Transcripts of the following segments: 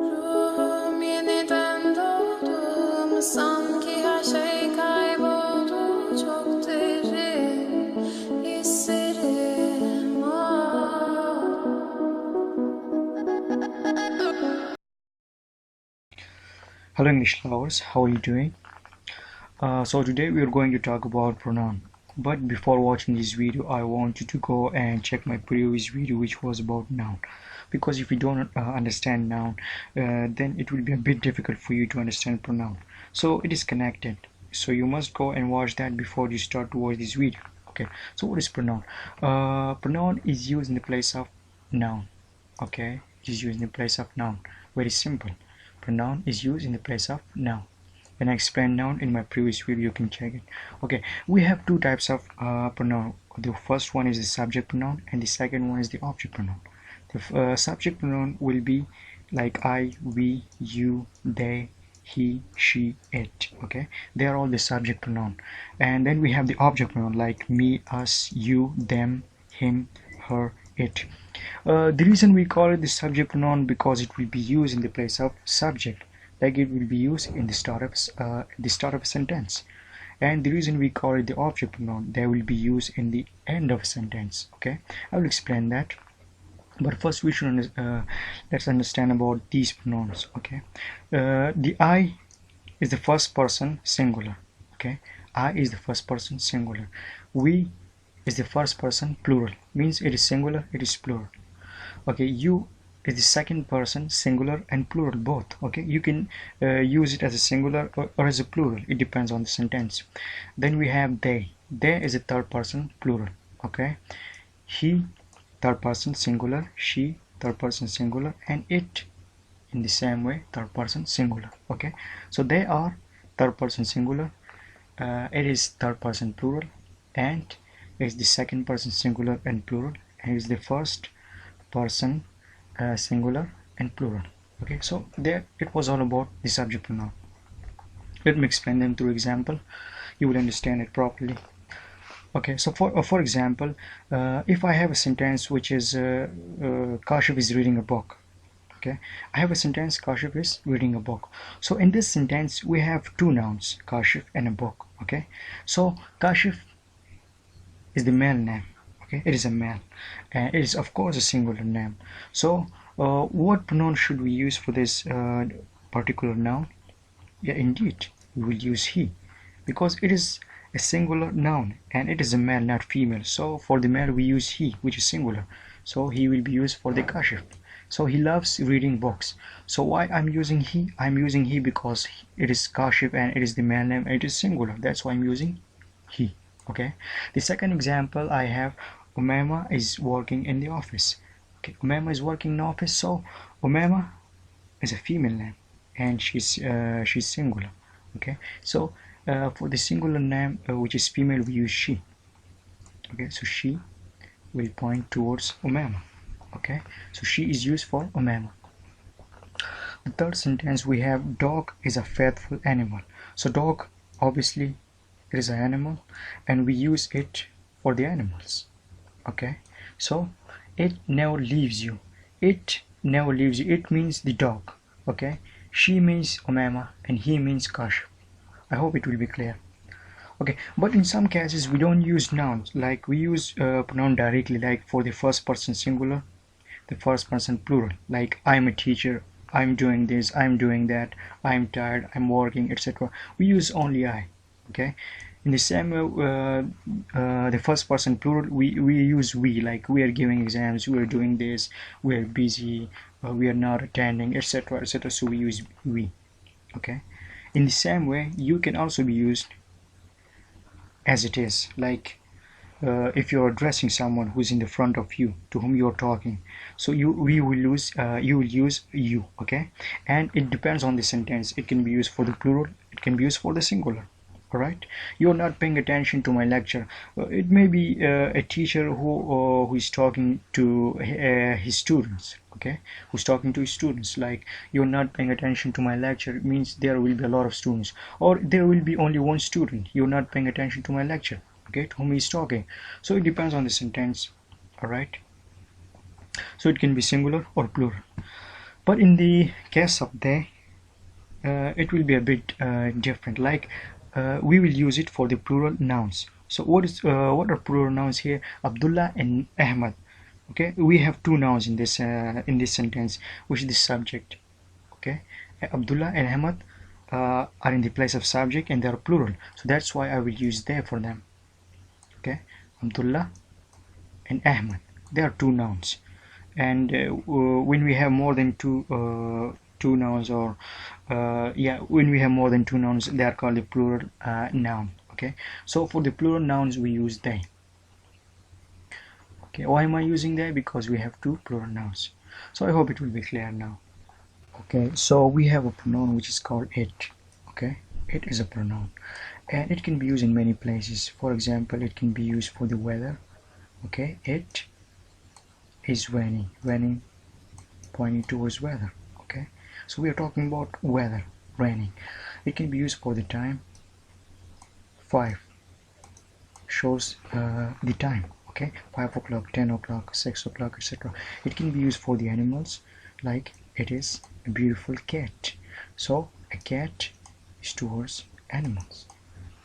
Ruhum yeniden doğdu, sanki her şey kayboldu, çok derin hislerim. Hello English lovers, how are you doing? So today we are going to talk about pronoun. But before watching this video, I want you to go and check my previous video which was about noun. Because if you don't understand noun, then it will be a bit difficult for you to understand pronoun. So it is connected. So you must go and watch that before you start to watch this video. Okay, so what is pronoun? Pronoun is used in the place of noun. Okay, it is used in the place of noun. Very simple. Pronoun is used in the place of noun. When I explained noun in my previous video, you can check it. Okay, we have two types of pronoun. The first one is the subject pronoun and the second one is the object pronoun. The subject pronoun will be like I, we, you, they, he, she, it. Okay, they are all the subject pronoun. And then we have the object pronoun like me, us, you, them, him, her, it. The reason we call it the subject pronoun because it will be used in the place of subject, like it will be used in the start of a sentence. And the reason we call it the object pronoun, they will be used in the end of a sentence. Okay, I will explain that. But first we should let's understand about these pronouns. Okay, the I is the first person singular. Okay, I is the first person singular. We is the first person plural, means it is singular, it is plural. Okay, you is the second person singular and plural both. Okay, you can use it as a singular or as a plural, it depends on the sentence. Then we have they is a third person plural. Okay, he third person singular, she third person singular, and it in the same way third person singular. Okay, so they are third person singular, it is third person plural, and it is the second person singular and plural, and it is the first person singular and plural. Okay, so there it was all about the subject pronoun. Let me explain them through example, you will understand it properly. Okay, so for example, if I have a sentence which is Kashif is reading a book. Okay, I have a sentence Kashif is reading a book. So in this sentence we have two nouns, Kashif and a book. Okay, so Kashif is the male name. Okay, it is a male and it is of course a singular name. So what pronoun should we use for this particular noun? Yeah, indeed we will use he, because it is a singular noun and it is a male, not female. So for the male we use he, which is singular, so he will be used for the Kashif. So he loves reading books. So why I'm using he? I'm using he because it is Kashif and it is the male name and it is singular, that's why I'm using he. Okay, the second example I have, Umema is working in the office. Okay, Umema is working in the office, so Umema is a female name and she's singular. Okay, so for the singular name which is female we use she. Okay, so she will point towards Umema. Okay, so she is used for Umema. The third sentence we have, dog is a faithful animal. So dog obviously it is an animal and we use it for the animals. Okay, so it never leaves you, it never leaves you, it means the dog. Okay, she means Umema and he means Kashif. I hope it will be clear. Okay, but in some cases we don't use nouns, like we use pronoun directly, like for the first person singular, the first person plural, like I'm a teacher, I'm doing this, I'm doing that, I'm tired, I'm working, etc. We use only I. Okay, in the same way the first person plural we use we, like we are giving exams, we are doing this, we are busy, we are not attending, etc, etc, so we use we. Okay, in the same way you can also be used as it is, like if you're addressing someone who's in the front of you, to whom you're talking, so you will use you. Okay, and it depends on the sentence, it can be used for the plural, it can be used for the singular. All right, you're not paying attention to my lecture. It may be a teacher who is talking to his students. Okay, who's talking to his students, like you're not paying attention to my lecture, it means there will be a lot of students, or there will be only one student, you're not paying attention to my lecture. Okay, to whom he's talking. So it depends on the sentence. All right, so it can be singular or plural. But in the case of they, it will be a bit different. Like we will use it for the plural nouns. So what are plural nouns here? Abdullah and Ahmad. Okay, we have two nouns in this sentence, which is the subject. Okay, Abdullah and Ahmad are in the place of subject and they are plural, so that's why I will use they for them. Okay, Abdullah and Ahmad, they are two nouns, and when we have more than two nouns, or when we have more than two nouns, they are called the plural noun. Okay, so for the plural nouns we use they. Okay, why am I using they? Because we have two plural nouns. So I hope it will be clear now. Okay, so we have a pronoun which is called it. Okay, it is a pronoun and it can be used in many places. For example, it can be used for the weather. Okay, it is raining, pointing towards weather. Okay, so we are talking about weather, raining. It can be used for the time. 5 shows the time. Okay, 5 o'clock, 10 o'clock, 6 o'clock, etc. It can be used for the animals, like it is a beautiful cat. So a cat is towards animals.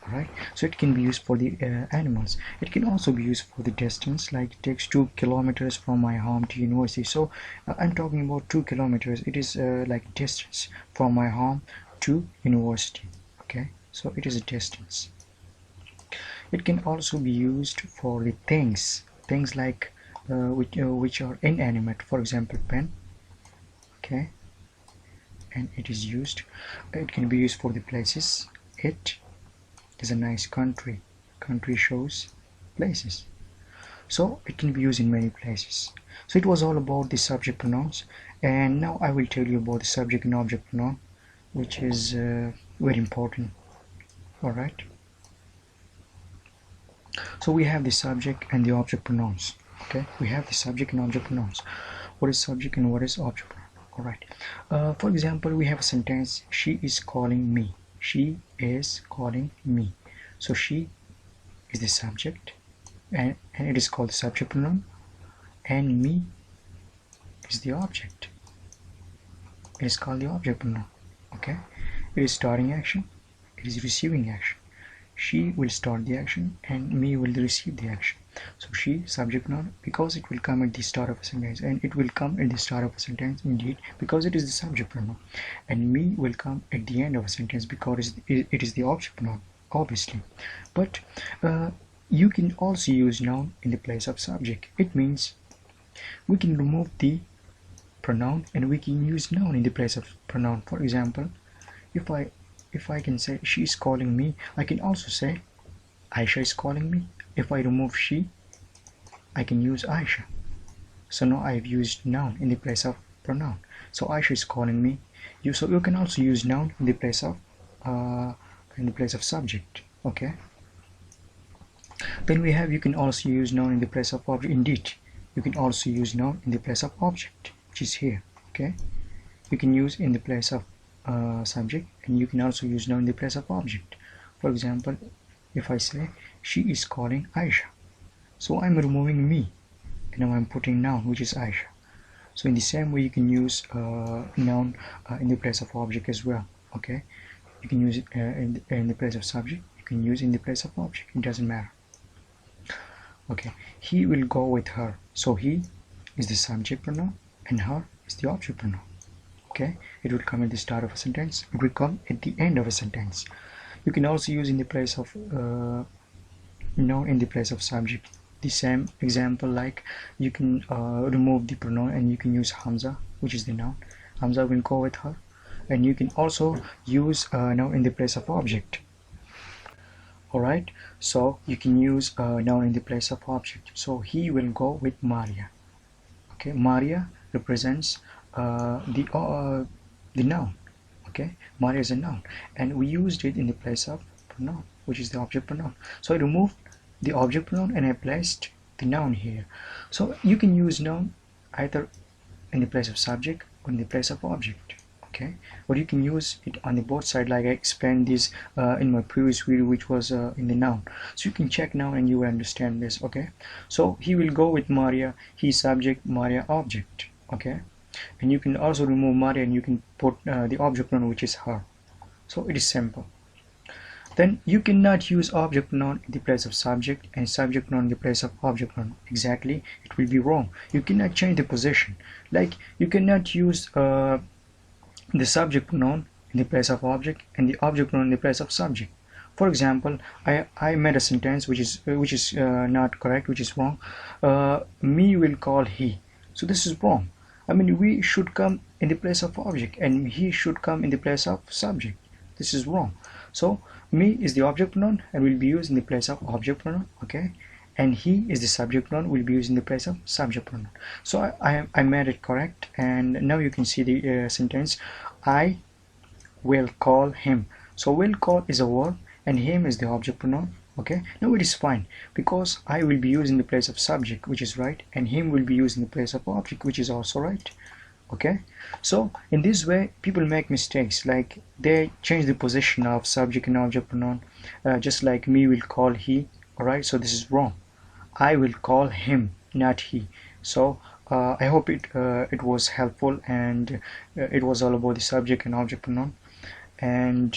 Alright, so it can be used for the animals. It can also be used for the distance, like it takes 2 kilometers from my home to university. So I'm talking about 2 kilometers. It is like distance from my home to university. Okay, so it is a distance. It can also be used for the things like which are inanimate. For example, pen. Okay, and it is used. It can be used for the places. It is a nice country. Country shows places. So it can be used in many places. So it was all about the subject pronouns, and now I will tell you about the subject and object pronoun, which is very important. Alright, so we have the subject and the object pronouns. Okay, we have the subject and object pronouns. What is subject and what is object pronoun? Alright, for example, we have a sentence: she is calling me. She is calling me. So she is the subject, and it is called the subject pronoun, and me is the object. It is called the object pronoun. Okay, it is starting action, it is receiving action. She will start the action and me will receive the action. So she, subject pronoun, because it will come at the start of a sentence, and it will come at the start of a sentence indeed because it is the subject pronoun, and me will come at the end of a sentence because it is the object pronoun, obviously. But you can also use noun in the place of subject. It means we can remove the pronoun and we can use noun in the place of pronoun. For example, if I can say she is calling me, I can also say Aisha is calling me. If I remove she, I can use Aisha. So now I've used noun in the place of pronoun. So Aisha is calling me. So you can also use noun in the place of subject. Okay. Then we have, you can also use noun in the place of object. Indeed, you can also use noun in the place of object, which is here. Okay. You can use in the place of subject, and you can also use noun in the place of object. For example, if I say she is calling Aisha, so I'm removing me and now I'm putting noun, which is Aisha. So in the same way you can use noun in the place of object as well. Okay, you can use it in the place of subject, you can use in the place of object, it doesn't matter. Okay, he will go with her. So he is the subject pronoun and her is the object pronoun. Okay, it will come at the start of a sentence, it will come at the end of a sentence. You can also use in the place of noun in the place of subject. The same example, like you can remove the pronoun and you can use Hamza, which is the noun. Hamza will go with her, and you can also use noun in the place of object. Alright, so you can use noun in the place of object. So he will go with Maria. Okay, Maria represents the noun. Okay, Maria is a noun, and we used it in the place of pronoun, which is the object pronoun. So I removed the object pronoun and I placed the noun here. So you can use noun either in the place of subject or in the place of object. Okay, or you can use it on the both side, like I explained this in my previous video, which was in the noun. So you can check now and you will understand this. Okay, so he will go with Maria, he subject, Maria object. Okay, and you can also remove Maria and you can put the object pronoun, which is her. So it is simple. Then you cannot use object pronoun in the place of subject and subject pronoun in the place of object pronoun. Exactly, it will be wrong. You cannot change the position. Like you cannot use the subject pronoun in the place of object and the object pronoun in the place of subject. For example, I made a sentence which is not correct, which is wrong. Me will call he. So this is wrong. I mean, we should come in the place of object and he should come in the place of subject. This is wrong. So me is the object pronoun and will be used in the place of object pronoun, okay, and he is the subject pronoun, will be used in the place of subject pronoun. So I made it correct, and now you can see the sentence, I will call him. So will call is a verb and him is the object pronoun. Okay, now it is fine because I will be used in the place of subject, which is right, and him will be used in the place of object, which is also right. Okay, so in this way people make mistakes, like they change the position of subject and object pronoun, just like me will call he. Alright, so this is wrong. I will call him, not he. So I hope it was helpful, and it was all about the subject and object pronoun. And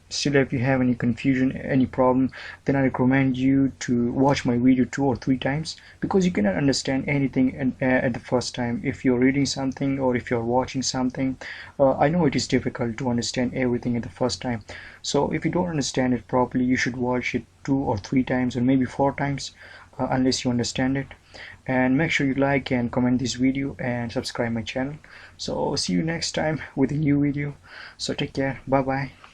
still, if you have any confusion, any problem, then I recommend you to watch my video 2 or 3 times, because you cannot understand anything at the first time if you're reading something or if you're watching something. I know it is difficult to understand everything at the first time, so if you don't understand it properly, you should watch it 2 or 3 times or maybe 4 times, unless you understand it. And make sure you like and comment this video and subscribe my channel. So see you next time with a new video. So take care, bye bye.